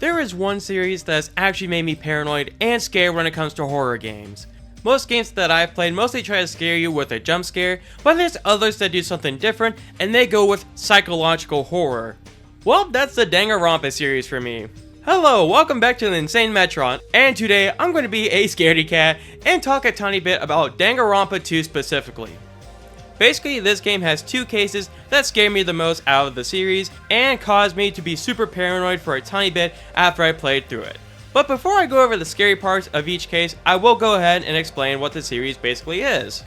There is one series that has actually made me paranoid and scared when it comes to horror games. Most games that I've played mostly try to scare you with a jump scare, but there's others that do something different and they go with psychological horror. Well, that's the Danganronpa series for me. Hello, welcome back to the Insanemetron, and today I'm going to be a scaredy cat and talk a tiny bit about Danganronpa 2 specifically. Basically, this game has two cases that scare me the most out of the series and caused me to be super paranoid for a tiny bit after I played through it. But before I go over the scary parts of each case, I will go ahead and explain what the series basically is.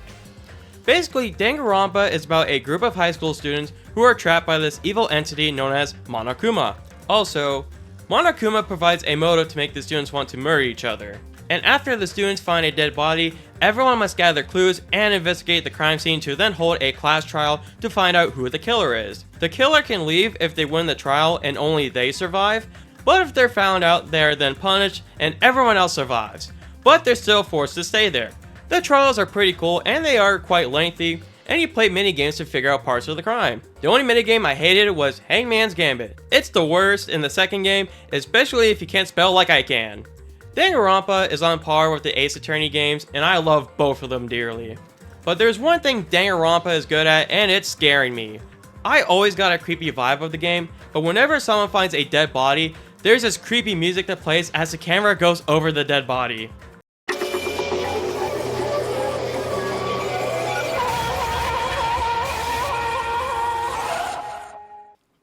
Basically, Danganronpa is about a group of high school students who are trapped by this evil entity known as monokuma. Also, monokuma provides a motive to make the students want to murder each other. And after the students find a dead body, everyone must gather clues and investigate the crime scene to then hold a class trial to find out who the killer is. The killer can leave if they win the trial and only they survive, but if they're found out, they are then punished and everyone else survives, but they're still forced to stay there. The trials are pretty cool and they are quite lengthy, and you play mini games to figure out parts of the crime. The only minigame I hated was Hangman's Gambit. It's the worst in the second game, especially if you can't spell like I can. Danganronpa is on par with the Ace Attorney games, and I love both of them dearly. But there's one thing Danganronpa is good at, and it's scaring me. I always got a creepy vibe of the game, but whenever someone finds a dead body, there's this creepy music that plays as the camera goes over the dead body.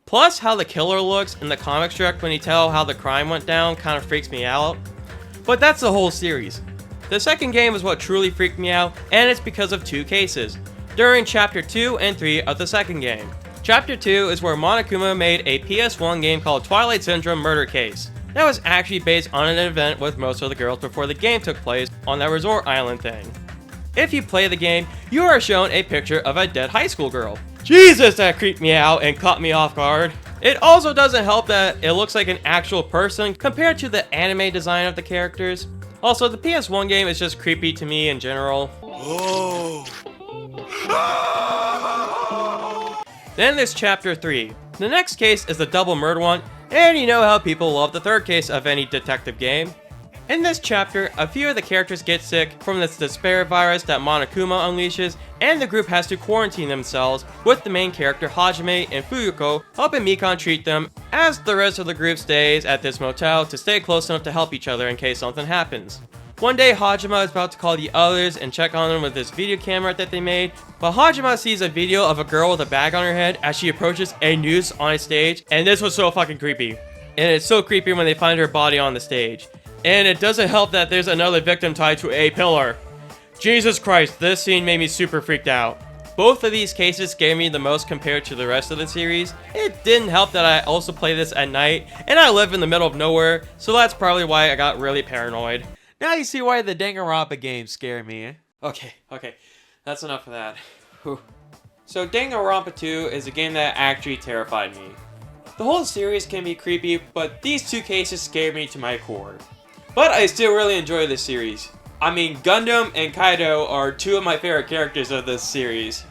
Plus, how the killer looks in the comic strip when you tell how the crime went down kind of freaks me out. But that's the whole series. The second game is what truly freaked me out, and it's because of two cases, during Chapter 2 and 3 of the second game. Chapter 2 is where Monokuma made a PS1 game called Twilight Syndrome Murder Case. That was actually based on an event with most of the girls before the game took place on that resort island thing. If you play the game, you are shown a picture of a dead high school girl. Jesus, that creeped me out and caught me off guard. It also doesn't help that it looks like an actual person compared to the anime design of the characters. Also, the PS1 game is just creepy to me in general. Oh. Then there's Chapter 3. The next case is the double murder one, and you know how people love the third case of any detective game. In this chapter, a few of the characters get sick from this despair virus that Monokuma unleashes, and the group has to quarantine themselves, with the main character Hajime and Fuyuko helping Mikon treat them, as the rest of the group stays at this motel to stay close enough to help each other in case something happens. One day, Hajime is about to call the others and check on them with this video camera that they made, but Hajime sees a video of a girl with a bag on her head as she approaches a noose on a stage, and this was so fucking creepy. And it's so creepy when they find her body on the stage. And it doesn't help that there's another victim tied to a pillar. Jesus Christ, this scene made me super freaked out. Both of these cases scared me the most compared to the rest of the series. It didn't help that I also play this at night, and I live in the middle of nowhere, so that's probably why I got really paranoid. Now you see why the Danganronpa games scare me. Okay, that's enough of that. Whew. So Danganronpa 2 is a game that actually terrified me. The whole series can be creepy, but these two cases scared me to my core. But I still really enjoy this series. I mean, Gundam and Kaido are two of my favorite characters of this series.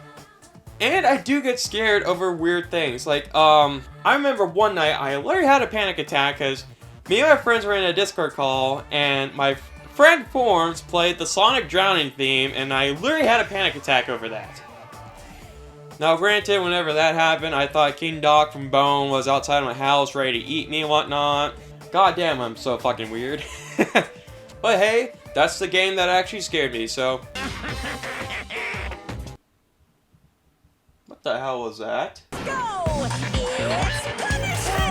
And I do get scared over weird things. Like, I remember one night I literally had a panic attack because me and my friends were in a Discord call and my friend Forms played the Sonic Drowning theme and I literally had a panic attack over that. Now granted, whenever that happened, I thought King Doc from Bone was outside my house ready to eat me and whatnot. God damn, I'm so fucking weird. But hey, that's the game that actually scared me, so... What the hell was that? Go! It's punishment!